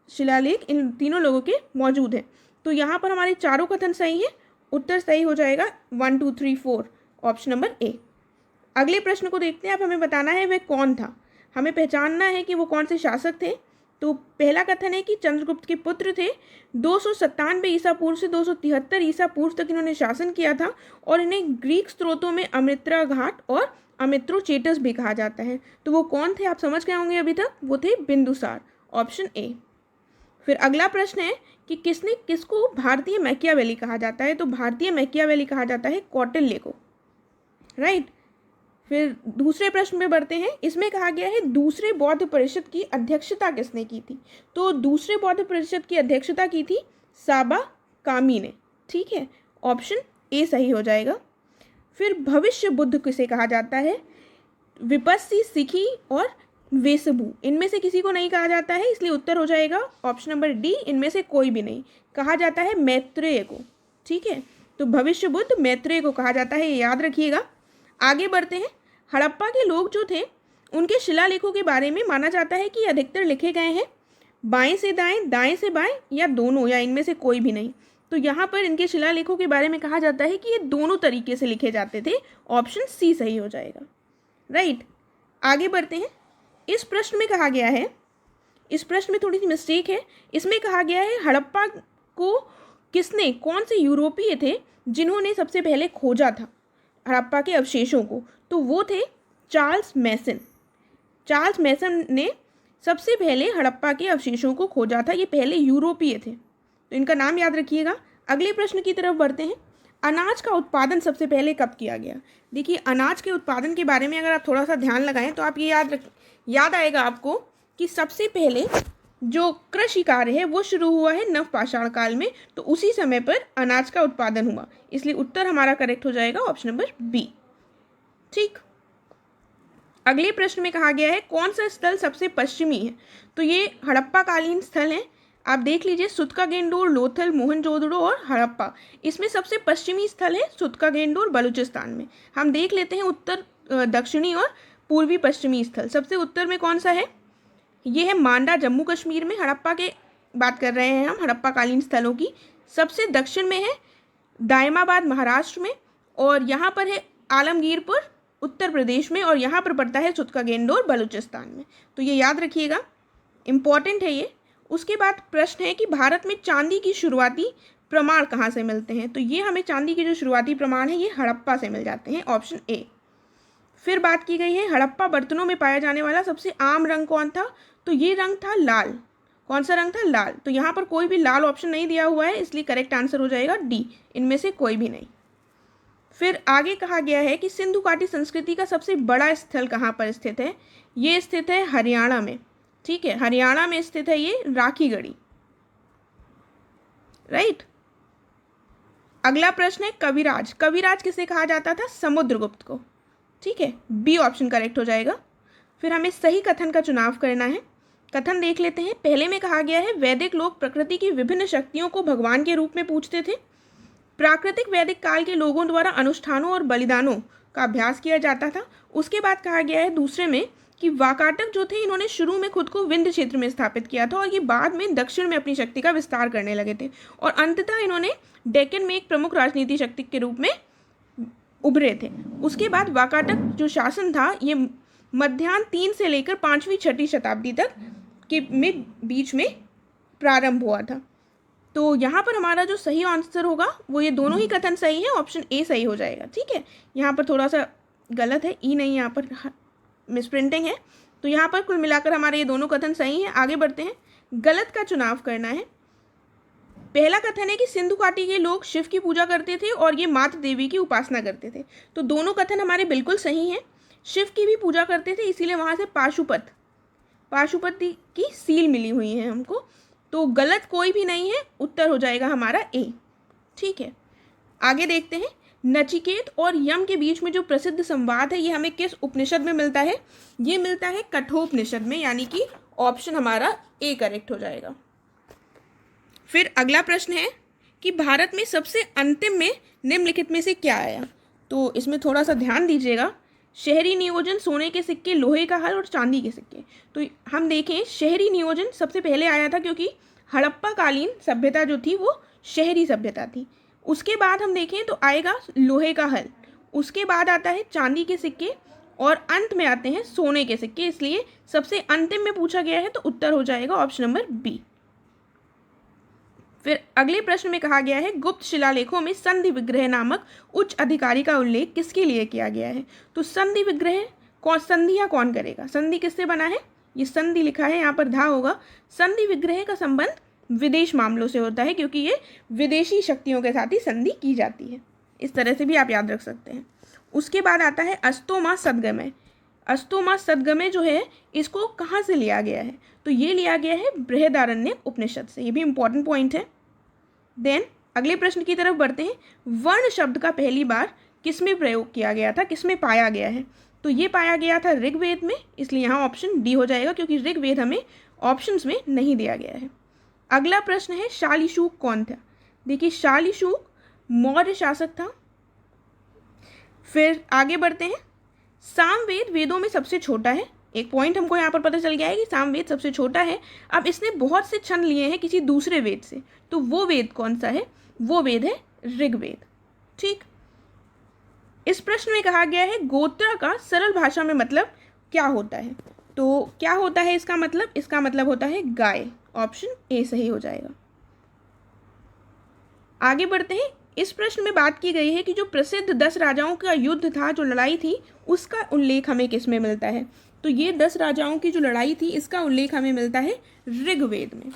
शिलालेख इन तीनों लोगों के मौजूद हैं। तो यहाँ पर हमारे चारों कथन सही हैं। उत्तर सही हो जाएगा 1 2 3 4 ऑप्शन नंबर A। अगले प्रश्न को देखते हैं। अब हमें बताना है वह कौन था, हमें पहचानना है कि वो कौन से शासक थे। तो पहला कथन है कि चंद्रगुप्त के पुत्र थे। 297 ईसा पूर्व से 273 ईसा पूर्व तक इन्होंने शासन किया था और इन्हें ग्रीक स्त्रोतों में अमित्रा घाट और अमित्रोचेटस भी कहा जाता है। तो वो कौन थे आप समझ गए होंगे अभी तक, वो थे बिंदुसार, ऑप्शन A। फिर अगला प्रश्न है कि किसको भारतीय मैकियावेली कहा जाता है? तो भारतीय मैकियावेली कहा जाता है कौटिल्य को, राइट। फिर दूसरे प्रश्न में बढ़ते हैं। इसमें कहा गया है दूसरे बौद्ध परिषद की अध्यक्षता किसने की थी? तो दूसरे बौद्ध परिषद की अध्यक्षता की थी साबा कामी ने, ठीक है, ऑप्शन A सही हो जाएगा। फिर भविष्य बुद्ध किसे कहा जाता है? विपस्सी, सिखी और वेसबू, इनमें से किसी को नहीं कहा जाता है, इसलिए उत्तर हो जाएगा ऑप्शन नंबर D, इनमें से कोई भी नहीं। कहा जाता है मैत्रेय को, ठीक है। तो भविष्य बुद्ध मैत्रेय को कहा जाता है, ये याद रखिएगा। आगे बढ़ते हैं। हड़प्पा के लोग जो थे उनके शिलालेखों के बारे में माना जाता है कि अधिकतर लिखे गए हैं बाएं से दाएं, दाएं से बाएं या दोनों, या इनमें से कोई भी नहीं। तो यहाँ पर इनके शिलालेखों के बारे में कहा जाता है कि ये दोनों तरीके से लिखे जाते थे, ऑप्शन C सही हो जाएगा, राइट। आगे बढ़ते हैं। इस प्रश्न में कहा गया है, इस प्रश्न में थोड़ी सी मिस्टेक है। इसमें कहा गया है हड़प्पा को किसने, कौन से यूरोपीय थे जिन्होंने सबसे पहले खोजा था हड़प्पा के अवशेषों को? तो वो थे चार्ल्स मैसन। चार्ल्स मैसन ने सबसे पहले हड़प्पा के अवशेषों को खोजा था, ये पहले यूरोपीय थे, तो इनका नाम याद रखिएगा। अगले प्रश्न की तरफ बढ़ते हैं। अनाज का उत्पादन सबसे पहले कब किया गया? देखिए, अनाज के उत्पादन के बारे में अगर आप थोड़ा सा ध्यान लगाएं तो आप ये याद आएगा आपको कि सबसे पहले जो कृषि कार्य है वो शुरू हुआ है नवपाषाण काल में, तो उसी समय पर अनाज का उत्पादन हुआ, इसलिए उत्तर हमारा करेक्ट हो जाएगा ऑप्शन नंबर B, ठीक। अगले प्रश्न में कहा गया है कौन सा स्थल सबसे पश्चिमी है? तो ये हड़प्पा कालीन स्थल है, आप देख लीजिए, सुतका-गेंडोर, लोथल, मोहनजोदड़ो और हड़प्पा। इसमें सबसे पश्चिमी स्थल है सुतका-गेंडोर बलूचिस्तान में। हम देख लेते हैं उत्तर, दक्षिणी और पूर्वी पश्चिमी स्थल। सबसे उत्तर में कौन सा है? ये है मांडा, जम्मू कश्मीर में। हड़प्पा के बात कर रहे हैं हम, हड़प्पा कालीन स्थलों की। सबसे दक्षिण में है दायमाबाद, महाराष्ट्र में, और यहाँ पर है आलमगीरपुर, उत्तर प्रदेश में, और यहाँ पर पड़ता है सुतका-गेंडोर बलूचिस्तान में। तो ये याद रखिएगा, इम्पॉर्टेंट है ये। उसके बाद प्रश्न है कि भारत में चांदी की शुरुआती प्रमाण कहाँ से मिलते हैं? तो ये हमें चांदी के जो शुरुआती प्रमाण है ये हड़प्पा से मिल जाते हैं, ऑप्शन A। फिर बात की गई है हड़प्पा बर्तनों में पाया जाने वाला सबसे आम रंग कौन था? तो ये रंग था लाल। कौन सा रंग था? लाल। तो यहाँ पर कोई भी लाल ऑप्शन नहीं दिया हुआ है, इसलिए करेक्ट आंसर हो जाएगा D, इनमें से कोई भी नहीं। फिर आगे कहा गया है कि सिंधु घाटी संस्कृति का सबसे बड़ा स्थल कहाँ पर स्थित है? ये स्थित है हरियाणा में, ठीक है, हरियाणा में स्थित है ये राखीगढ़ी, राइट। अगला प्रश्न है कविराज। कविराज किसे कहा जाता था? समुद्रगुप्त को। ठीक है, बी ऑप्शन करेक्ट हो जाएगा। फिर हमें सही कथन का चुनाव करना है। कथन देख लेते हैं। पहले में कहा गया है वैदिक लोग प्रकृति की विभिन्न शक्तियों को भगवान के रूप में पूजते थे। प्राकृतिक वैदिक काल के लोगों द्वारा अनुष्ठानों और बलिदानों का अभ्यास किया जाता था। उसके बाद कहा गया है दूसरे में कि वाकाटक जो थे इन्होंने शुरू में खुद को विंध्य क्षेत्र में स्थापित किया था और ये बाद में दक्षिण में अपनी शक्ति का विस्तार करने लगे थे और अंततः इन्होंने डेक्कन में एक प्रमुख राजनीति शक्ति के रूप में उभरे थे। उसके बाद वाकाटक जो शासन था ये मध्यान्ह 3 से लेकर 5वीं 6वीं शताब्दी तक के बीच में प्रारंभ हुआ था। तो यहाँ पर हमारा जो सही आंसर होगा वो ये दोनों ही कथन सही है, ऑप्शन ए सही हो जाएगा। ठीक है, यहाँ पर थोड़ा सा गलत है, ई नहीं, यहाँ पर मिसप्रिंटिंग है। तो यहाँ पर कुल मिलाकर हमारे ये दोनों कथन सही हैं। आगे बढ़ते हैं, गलत का चुनाव करना है। पहला कथन है कि सिंधु घाटी के लोग शिव की पूजा करते थे और ये मात देवी की उपासना करते थे। तो दोनों कथन हमारे बिल्कुल सही हैं। शिव की भी पूजा करते थे, इसीलिए वहाँ से पाशुपति की सील मिली हुई है हमको। तो गलत कोई भी नहीं है, उत्तर हो जाएगा हमारा ए। ठीक है, आगे देखते हैं। नचिकेत और यम के बीच में जो प्रसिद्ध संवाद है ये हमें किस उपनिषद में मिलता है? ये मिलता है कठोपनिषद में, यानी कि ऑप्शन हमारा ए करेक्ट हो जाएगा। फिर अगला प्रश्न है कि भारत में सबसे अंतिम में निम्नलिखित में से क्या आया? तो इसमें थोड़ा सा ध्यान दीजिएगा। शहरी नियोजन, सोने के सिक्के, लोहे का हल और चांदी के सिक्के। तो हम देखें, शहरी नियोजन सबसे पहले आया था क्योंकि हड़प्पा कालीन सभ्यता जो थी वो शहरी सभ्यता थी। उसके बाद हम देखें तो आएगा लोहे का हल, उसके बाद आता है चांदी के सिक्के और अंत में आते हैं सोने के सिक्के। इसलिए सबसे अंतिम में पूछा गया है तो उत्तर हो जाएगा ऑप्शन नंबर बी। फिर अगले प्रश्न में कहा गया है गुप्त शिलालेखों में संधि विग्रह नामक उच्च अधिकारी का उल्लेख किसके लिए किया गया है? तो संधि विग्रह संधियां कौन करेगा? संधि किससे बना है? ये संधि लिखा है, यहाँ पर धा होगा। संधि विग्रह का संबंध विदेश मामलों से होता है क्योंकि ये विदेशी शक्तियों के साथ ही संधि की जाती है। इस तरह से भी आप याद रख सकते हैं। उसके बाद आता है अस्तोमा सद्गमय। अस्तोमा सद्गमय जो है इसको कहाँ से लिया गया है? तो ये लिया गया है बृहदारण्यक उपनिषद से। ये भी इंपॉर्टेंट पॉइंट है। देन अगले प्रश्न की तरफ बढ़ते हैं। वर्ण शब्द का पहली बार किसमें प्रयोग किया गया था, किसमें पाया गया है? तो ये पाया गया था ऋग्वेद में, इसलिए यहाँ ऑप्शन डी हो जाएगा क्योंकि ऋग्वेद हमें ऑप्शंस में नहीं दिया गया है। अगला प्रश्न है शालीशुक कौन था? देखिए, शालीशुक मौर्य शासक था। फिर आगे बढ़ते हैं। सामवेद वेदों में सबसे छोटा है। एक पॉइंट हमको यहाँ पर पता चल गया है कि सामवेद सबसे छोटा है। अब इसने बहुत से छंद लिए हैं किसी दूसरे वेद से, तो वो वेद कौन सा है? वो वेद है ऋग्वेद। ठीक, इस प्रश्न में कहा गया है गोत्रा का सरल भाषा में मतलब क्या होता है? तो क्या होता है इसका मतलब? इसका मतलब होता है गाय। ऑप्शन ए सही हो जाएगा। आगे बढ़ते हैं। इस प्रश्न में बात की गई है कि जो प्रसिद्ध 10 राजाओं का युद्ध था, जो लड़ाई थी, उसका उल्लेख हमें किस में मिलता है? तो ये 10 राजाओं की जो लड़ाई थी इसका उल्लेख हमें मिलता है ऋग्वेद में,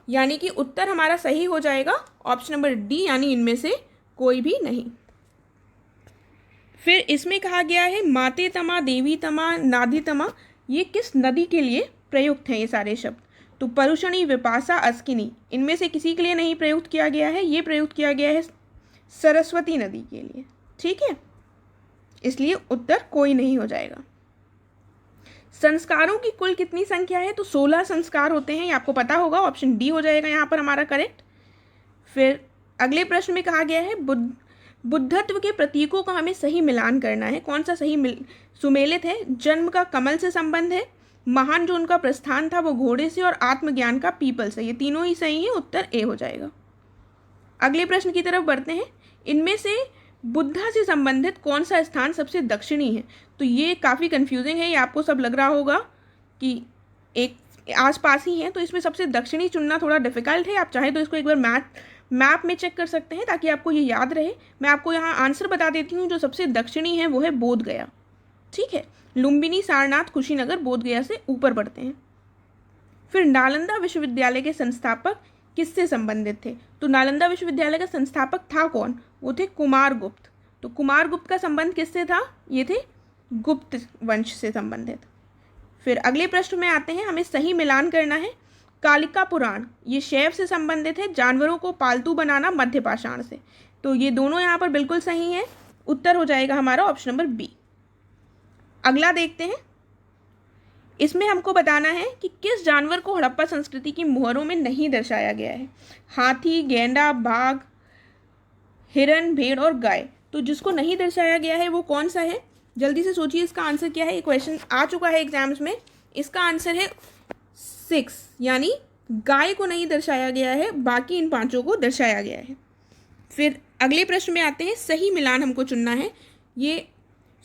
यानी कि उत्तर हमारा सही हो जाएगा ऑप्शन नंबर डी, यानी इनमें से कोई भी नहीं। फिर इसमें कहा गया है माते तमा, देवी तमा, नादी तमा, ये किस नदी के लिए प्रयुक्त हैं ये सारे शब्द? तो परुषणी, विपासा, अस्किनी, इनमें से किसी के लिए नहीं प्रयुक्त किया गया है। ये प्रयुक्त किया गया है सरस्वती नदी के लिए। ठीक है, इसलिए उत्तर कोई नहीं हो जाएगा। संस्कारों की कुल कितनी संख्या है? तो 16 संस्कार होते हैं, ये आपको पता होगा। ऑप्शन डी हो जाएगा यहाँ पर हमारा करेक्ट। फिर अगले प्रश्न में कहा गया है बुद्धत्व के प्रतीकों का हमें सही मिलान करना है। कौन सा सही सुमेलित है? जन्म का कमल से संबंध है, महान जो उनका प्रस्थान था वो घोड़े से, और आत्मज्ञान का पीपल से। ये तीनों ही सही है, उत्तर ए हो जाएगा। अगले प्रश्न की तरफ बढ़ते हैं। इनमें से बुद्धा से संबंधित कौन सा स्थान सबसे दक्षिणी है? तो ये काफ़ी कंफ्यूजिंग है, ये आपको सब लग रहा होगा कि एक आसपास ही है, तो इसमें सबसे दक्षिणी चुनना थोड़ा डिफिकल्ट है। आप चाहे तो इसको एक बार मैप में चेक कर सकते हैं ताकि आपको ये याद रहे। मैं आपको यहाँ आंसर बता देती हूँ। जो सबसे दक्षिणी है वो है बोध गया। ठीक है, लुम्बिनी, सारनाथ, कुशीनगर, बोध गया से ऊपर बढ़ते हैं। फिर नालंदा विश्वविद्यालय के संस्थापक किससे संबंधित थे? तो नालंदा विश्वविद्यालय का संस्थापक था कौन? वो थे कुमारगुप्त। तो कुमारगुप्त का संबंध किससे था? ये थे गुप्त वंश से संबंधित। फिर अगले प्रश्न में आते हैं, हमें सही मिलान करना है। कालिका पुराण ये शैव से संबंधित है, जानवरों को पालतू बनाना मध्य पाषाण से। तो ये दोनों यहाँ पर बिल्कुल सही हैं। उत्तर हो जाएगा हमारा ऑप्शन नंबर बी। अगला देखते हैं। इसमें हमको बताना है कि किस जानवर को हड़प्पा संस्कृति की मुहरों में नहीं दर्शाया गया है। हाथी, गेंडा, बाघ, हिरन, भेड़ और गाय। तो जिसको नहीं दर्शाया गया है वो कौन सा है? जल्दी से सोचिए इसका आंसर क्या है। ये क्वेश्चन आ चुका है एग्जाम्स में। इसका आंसर है 6, यानी गाय को नहीं दर्शाया गया है, बाकी इन 5 को दर्शाया गया है। फिर अगले प्रश्न में आते हैं। सही मिलान हमको चुनना है। ये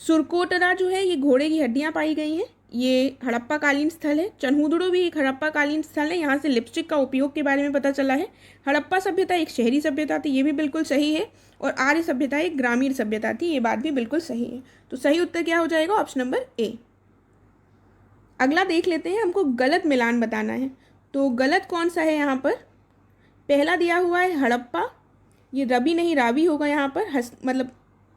सुरकोटरा जो है ये घोड़े की हड्डियां पाई गई हैं, ये हड़प्पा कालीन स्थल है। चन्हूदड़ो भी एक हड़प्पा कालीन स्थल है, यहाँ से लिपस्टिक का उपयोग के बारे में पता चला है। हड़प्पा सभ्यता एक शहरी सभ्यता थी, ये भी बिल्कुल सही है। और आर्य सभ्यता एक ग्रामीण सभ्यता थी, ये बात भी बिल्कुल सही है। तो सही उत्तर क्या हो जाएगा? Option number A. अगला देख लेते हैं। हमको गलत मिलान बताना है। तो गलत कौन सा है यहाँ पर? पहला दिया हुआ है हड़प्पा, ये रवि नहीं रावी होगा यहाँ पर, मतलब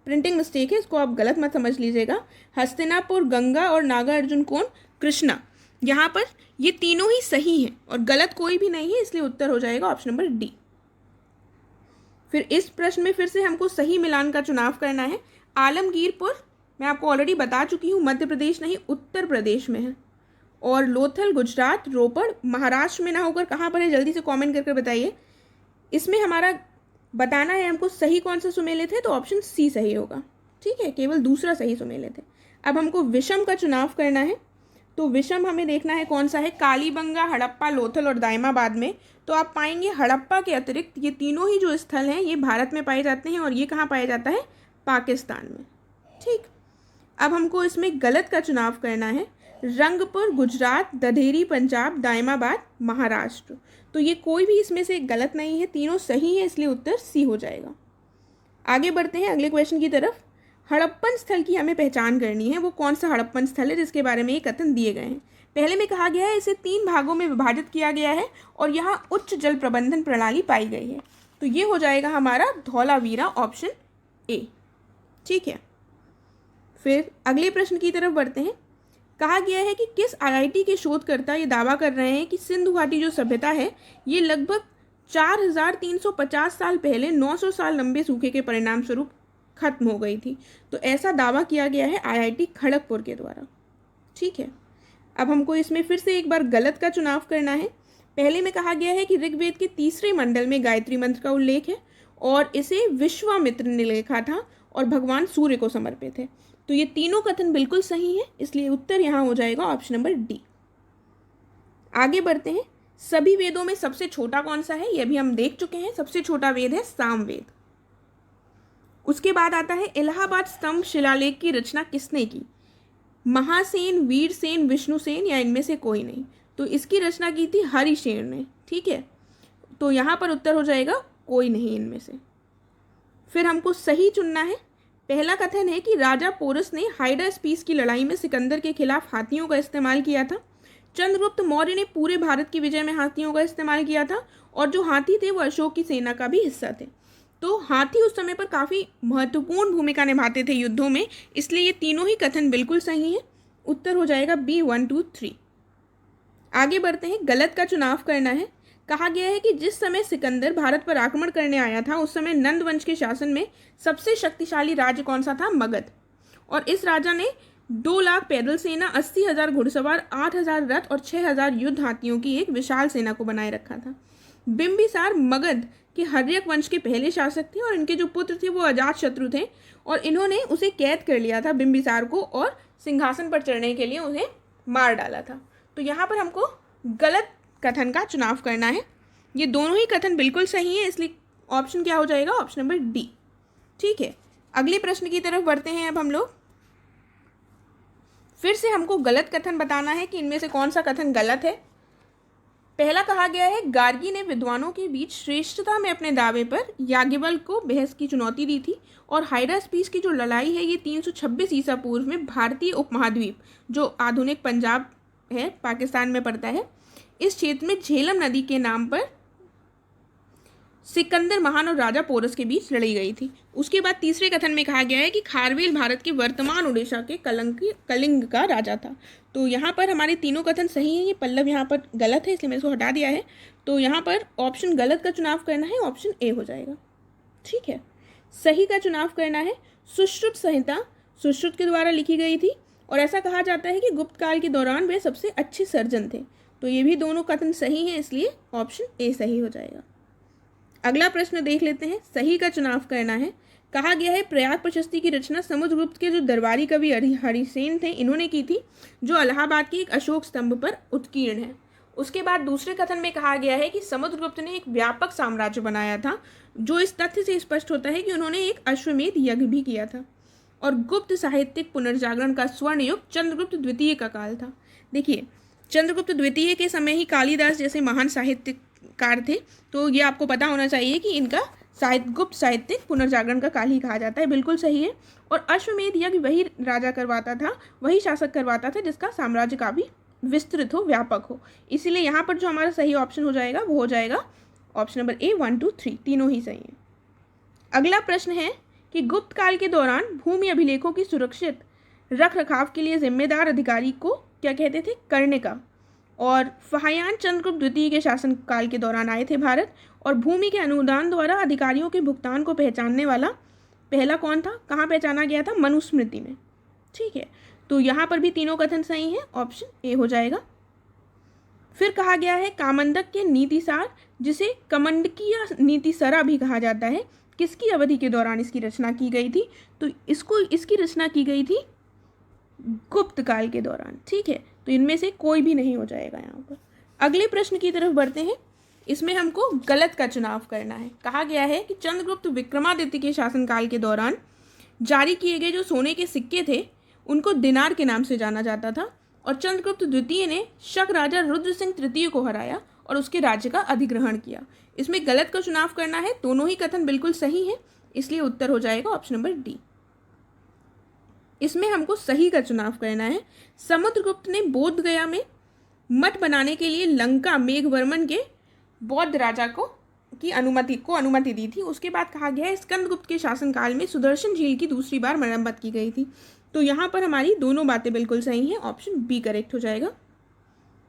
प्रिंटिंग मिस्टेक है, इसको आप गलत मत समझ लीजिएगा। हस्तिनापुर गंगा और नागार्जुन कोण कृष्णा, यहाँ पर ये तीनों ही सही हैं और गलत कोई भी नहीं है, इसलिए उत्तर हो जाएगा ऑप्शन नंबर डी। फिर इस प्रश्न में फिर से हमको सही मिलान का चुनाव करना है। आलमगीरपुर मैं आपको ऑलरेडी बता चुकी हूँ, मध्य प्रदेश नहीं उत्तर प्रदेश में है। और लोथल गुजरात, रोपड़ महाराष्ट्र में ना होकर कहाँ पर है? जल्दी से कमेंट करके बताइए। इसमें हमारा बताना है हमको सही कौन सा सुमेलित है, तो ऑप्शन सी सही होगा। ठीक है, केवल दूसरा सही सुमेलित है। अब हमको विषम का चुनाव करना है। तो विषम हमें देखना है कौन सा है। कालीबंगा, हड़प्पा, लोथल और दाइमाबाद में तो आप पाएंगे हड़प्पा के अतिरिक्त ये तीनों ही जो स्थल हैं ये भारत में पाए जाते हैं। और ये कहाँ पाया जाता है? पाकिस्तान में। ठीक, अब हमको इसमें गलत का चुनाव करना है। रंगपुर गुजरात, दधेरी पंजाब, दाइमाबाद महाराष्ट्र। तो ये कोई भी इसमें से गलत नहीं है, तीनों सही है, इसलिए उत्तर सी हो जाएगा। आगे बढ़ते हैं अगले क्वेश्चन की तरफ। हड़प्पन स्थल की हमें पहचान करनी है। वो कौन सा हड़प्पन स्थल है जिसके बारे में ये कथन दिए गए हैं? पहले में कहा गया है इसे 3 भागों में विभाजित किया गया है और यहाँ उच्च जल प्रबंधन प्रणाली पाई गई है। तो ये हो जाएगा हमारा धौलावीरा, ऑप्शन ए। ठीक है, फिर अगले प्रश्न की तरफ बढ़ते हैं। कहा गया है कि किस आईआईटी के शोधकर्ता ये दावा कर रहे हैं कि सिंधु घाटी जो सभ्यता है ये लगभग 4350 साल पहले 900 साल लंबे सूखे के परिणाम स्वरूप खत्म हो गई थी। तो ऐसा दावा किया गया है आईआईटी खड़गपुर के द्वारा। ठीक है, अब हमको इसमें फिर से एक बार गलत का चुनाव करना है। पहले में कहा गया है कि ऋग्वेद के 3रे मंडल में गायत्री मंत्र का उल्लेख है और इसे विश्वामित्र ने लिखा था और भगवान सूर्य को समर्पित है। तो ये तीनों कथन बिल्कुल सही है, इसलिए उत्तर यहाँ हो जाएगा ऑप्शन नंबर डी। आगे बढ़ते हैं। सभी वेदों में सबसे छोटा कौन सा है? ये भी हम देख चुके हैं। सबसे छोटा वेद है सामवेद। उसके बाद आता है इलाहाबाद स्तंभ शिलालेख की रचना किसने की? महासेन, वीरसेन, विष्णुसेन या इनमें से कोई नहीं। तो इसकी रचना की थी हरिसेन ने। ठीक है, तो यहाँ पर उत्तर हो जाएगा कोई नहीं इनमें से। फिर हमको सही चुनना है। पहला कथन है कि राजा पोरस ने हाइडास्पीस की लड़ाई में सिकंदर के खिलाफ हाथियों का इस्तेमाल किया था। चंद्रगुप्त मौर्य ने पूरे भारत की विजय में हाथियों का इस्तेमाल किया था और जो हाथी थे वो अशोक की सेना का भी हिस्सा थे। तो हाथी उस समय पर काफ़ी महत्वपूर्ण भूमिका निभाते थे युद्धों में, इसलिए ये तीनों ही कथन बिल्कुल सही हैं। उत्तर हो जाएगा बी 1, 2, 3। आगे बढ़ते हैं। गलत का चुनाव करना है। कहा गया है कि जिस समय सिकंदर भारत पर आक्रमण करने आया था उस समय नंद वंश के शासन में सबसे शक्तिशाली राज्य कौन सा था? मगध। और इस राजा ने 2 लाख पैदल सेना, 80,000 घुड़सवार, 8,000 रथ और 6,000 युद्ध हाथियों की एक विशाल सेना को बनाए रखा था। बिंबिसार मगध के हर्यक वंश के पहले शासक थे और इनके जो पुत्र थे वो अजात शत्रु थे और इन्होंने उसे कैद कर लिया था बिंबिसार को और सिंहासन पर चढ़ने के लिए उन्हें मार डाला था। तो यहाँ पर हमको गलत कथन का चुनाव करना है। ये दोनों ही कथन बिल्कुल सही है, इसलिए ऑप्शन क्या हो जाएगा? Option number D. ठीक है, अगले प्रश्न की तरफ बढ़ते हैं। अब हम लोग फिर से हमको गलत कथन बताना है कि इनमें से कौन सा कथन गलत है। पहला कहा गया है गार्गी ने विद्वानों के बीच श्रेष्ठता में अपने दावे पर याज्ञवल्क्य को बहस की चुनौती दी थी और हाइडास्पीस की जो लड़ाई है ये 326 ईसा पूर्व में भारतीय उपमहाद्वीप जो आधुनिक पंजाब है, पाकिस्तान में पड़ता है, इस क्षेत्र में झेलम नदी के नाम पर सिकंदर महान और राजा पोरस के बीच लड़ी गई थी। उसके बाद तीसरे कथन में कहा गया है कि खारवेल भारत के वर्तमान उड़ीसा के कलिंग का राजा था। तो यहाँ पर हमारे तीनों कथन सही हैं। ये पल्लव यहाँ पर गलत है, इसलिए मैंने इसको हटा दिया है। तो यहाँ पर ऑप्शन गलत का चुनाव करना है, ऑप्शन ए हो जाएगा। ठीक है, सही का चुनाव करना है। सुश्रुत संहिता सुश्रुत के द्वारा लिखी गई थी और ऐसा कहा जाता है कि गुप्त काल के दौरान वे सबसे अच्छे सर्जन थे। तो ये भी दोनों कथन सही हैं, इसलिए ऑप्शन ए सही हो जाएगा। अगला प्रश्न देख लेते हैं। सही का चुनाव करना है। कहा गया है प्रयाग प्रशस्ति की रचना समुद्रगुप्त के जो दरबारी कवि हरिसेन थे इन्होंने की थी, जो इलाहाबाद के एक अशोक स्तंभ पर उत्कीर्ण है। उसके बाद दूसरे कथन में कहा गया है कि समुद्रगुप्त ने एक व्यापक साम्राज्य बनाया था, जो इस तथ्य से स्पष्ट होता है कि उन्होंने एक अश्वमेध यज्ञ भी किया था। और गुप्त साहित्यिक पुनर्जागरण का स्वर्ण युग चंद्रगुप्त द्वितीय का काल था। देखिए, चंद्रगुप्त द्वितीय के समय ही कालिदास जैसे महान साहित्यकार थे, तो ये आपको पता होना चाहिए कि इनका गुप्त साहित्यिक पुनर्जागरण का काल ही कहा जाता है। बिल्कुल सही है। और अश्वमेध यज्ञ वही राजा करवाता था, वही शासक करवाता था जिसका साम्राज्य काफी विस्तृत हो, व्यापक हो। इसीलिए यहाँ पर जो हमारा सही ऑप्शन हो जाएगा वो हो जाएगा ऑप्शन नंबर ए। 1, 2, 3 तीनों ही सही हैं। अगला प्रश्न है कि गुप्त काल के दौरान भूमि अभिलेखों की सुरक्षित रख रखाव के लिए जिम्मेदार अधिकारी को क्या कहते थे? कर्णिका। और फाहियान चंद्रगुप्त द्वितीय के शासन काल के दौरान आए थे भारत। और भूमि के अनुदान द्वारा अधिकारियों के भुगतान को पहचानने वाला पहला कौन था? कहाँ पहचाना गया था? मनुस्मृति में। ठीक है, तो यहाँ पर भी तीनों कथन सही हैं, ऑप्शन ए हो जाएगा। फिर कहा गया है कामंडक के नीतिसार, जिसे कमंडकीय नीतिसरा भी कहा जाता है, किसकी अवधि के दौरान इसकी रचना की गई थी? तो इसकी रचना की गई थी गुप्त काल के दौरान। ठीक है, तो इनमें से कोई भी नहीं हो जाएगा यहाँ पर। अगले प्रश्न की तरफ बढ़ते हैं। इसमें हमको गलत का चुनाव करना है। कहा गया है कि चंद्रगुप्त विक्रमादित्य के शासनकाल के दौरान जारी किए गए जो सोने के सिक्के थे उनको दिनार के नाम से जाना जाता था। और चंद्रगुप्त द्वितीय ने शक राजा रुद्र सिंह तृतीय को हराया और उसके राज्य का अधिग्रहण किया। इसमें गलत का चुनाव करना है। दोनों ही कथन बिल्कुल सही है, इसलिए उत्तर हो जाएगा ऑप्शन नंबर डी। इसमें हमको सही का चुनाव करना है। समुद्रगुप्त ने बोध गया में मठ बनाने के लिए लंका मेघवर्मन के बौद्ध राजा को अनुमति दी थी। उसके बाद कहा गया है स्कंदगुप्त के शासनकाल में सुदर्शन झील की दूसरी बार मरम्मत की गई थी। तो यहाँ पर हमारी दोनों बातें बिल्कुल सही हैं, ऑप्शन बी करेक्ट हो जाएगा।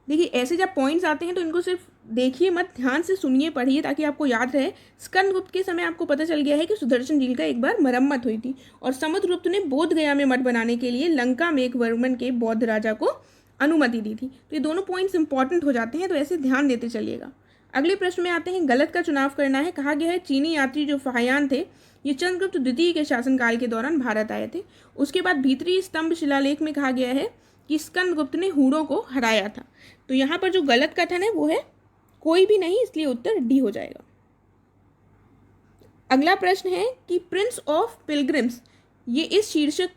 देखिए, ऐसे जब पॉइंट्स आते हैं तो इनको सिर्फ देखिए मत, ध्यान से सुनिए, पढ़िए, ताकि आपको याद रहे। स्कंदगुप्त के समय आपको पता चल गया है कि सुदर्शन झील का एक बार मरम्मत हुई थी। और समुद्रगुप्त ने बोध गया में मठ बनाने के लिए लंका मेघवर्मन के बौद्ध राजा को अनुमति दी थी। तो ये दोनों पॉइंट्स इंपॉर्टेंट हो जाते हैं, तो ऐसे ध्यान देते चलिएगा। अगले प्रश्न में आते हैं। गलत का चुनाव करना है। कहा गया है चीनी यात्री जो फाहियान थे ये चंद्रगुप्त द्वितीय के शासनकाल के दौरान भारत आए थे। उसके बाद भीतरी स्तंभ शिलालेख में कहा गया है कि स्कंदगुप्त ने हूणों को हराया था। तो यहाँ पर जो गलत कथन है वो है कोई भी नहीं, इसलिए उत्तर डी हो जाएगा। अगला प्रश्न है कि प्रिंस ऑफ पिलग्रिम्स, ये इस शीर्षक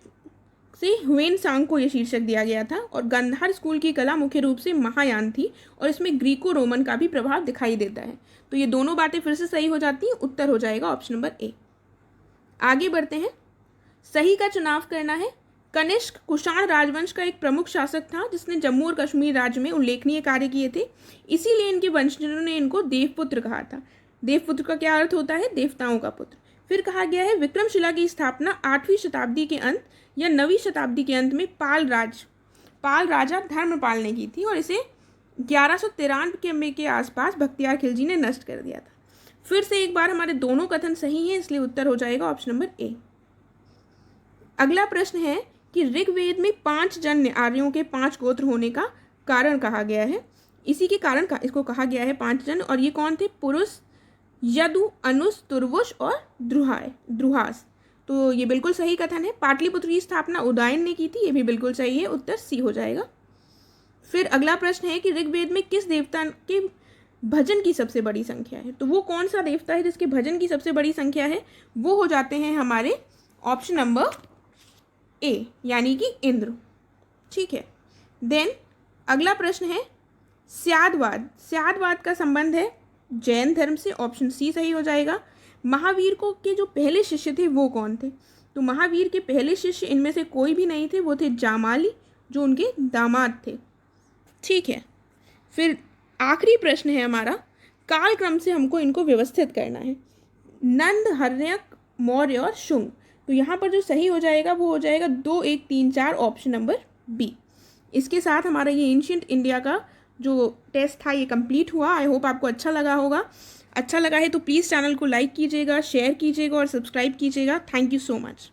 से ह्वेन सांग को ये शीर्षक दिया गया था। और गांधार स्कूल की कला मुख्य रूप से महायान थी और इसमें ग्रीको रोमन का भी प्रभाव दिखाई देता है। तो ये दोनों बातें फिर से सही हो जाती हैं, उत्तर हो जाएगा ऑप्शन नंबर ए। आगे बढ़ते हैं। सही का चुनाव करना है। कनिष्क कुषाण राजवंश का एक प्रमुख शासक था जिसने जम्मू और कश्मीर राज्य में उल्लेखनीय कार्य किए थे, इसीलिए इनके वंशजों ने इनको देवपुत्र कहा था। देवपुत्र का क्या अर्थ होता है? देवताओं का पुत्र। फिर कहा गया है विक्रमशिला की स्थापना 8वीं शताब्दी के अंत या 9वीं शताब्दी के अंत में पाल राजा धर्मपाल ने की थी और इसे 1193 के आसपास बख्तियार खिलजी ने नष्ट कर दिया था। फिर से एक बार हमारे दोनों कथन सही हैं, इसलिए उत्तर हो जाएगा ऑप्शन नंबर ए। अगला प्रश्न है कि ऋग्वेद में 5 जन्य आर्यों के 5 गोत्र होने का कारण कहा गया है। इसी के कारण इसको कहा गया है 5 जन, और ये कौन थे? पुरुष, यदु, अनुस, तुर्वुष और द्रुहास। तो ये बिल्कुल सही कथन है। पाटलिपुत्र की स्थापना उदयन ने की थी, ये भी बिल्कुल सही है, उत्तर सी हो जाएगा। फिर अगला प्रश्न है कि ऋग्वेद में किस देवता के भजन की सबसे बड़ी संख्या है? तो वो कौन सा देवता है जिसके भजन की सबसे बड़ी संख्या है? वो हो जाते हैं हमारे ऑप्शन नंबर ए, यानी कि इंद्र। ठीक है। देन अगला प्रश्न है स्यादवाद का संबंध है जैन धर्म से, ऑप्शन सी सही हो जाएगा। महावीर के जो पहले शिष्य थे वो कौन थे? तो महावीर के पहले शिष्य इनमें से कोई भी नहीं थे, वो थे जामाली जो उनके दामाद थे। ठीक है। फिर आखिरी प्रश्न है हमारा, कालक्रम से हमको इनको व्यवस्थित करना है। नंद, हर्यक, मौर्य और शुंग। तो यहाँ पर जो सही हो जाएगा वो हो जाएगा 2, 1, 3, 4 ऑप्शन नंबर बी। इसके साथ हमारा ये एंशिएंट इंडिया का जो टेस्ट था ये कंप्लीट हुआ। आई होप आपको अच्छा लगा होगा। अच्छा लगा है तो प्लीज़ चैनल को लाइक कीजिएगा, शेयर कीजिएगा और सब्सक्राइब कीजिएगा। Thank you so much.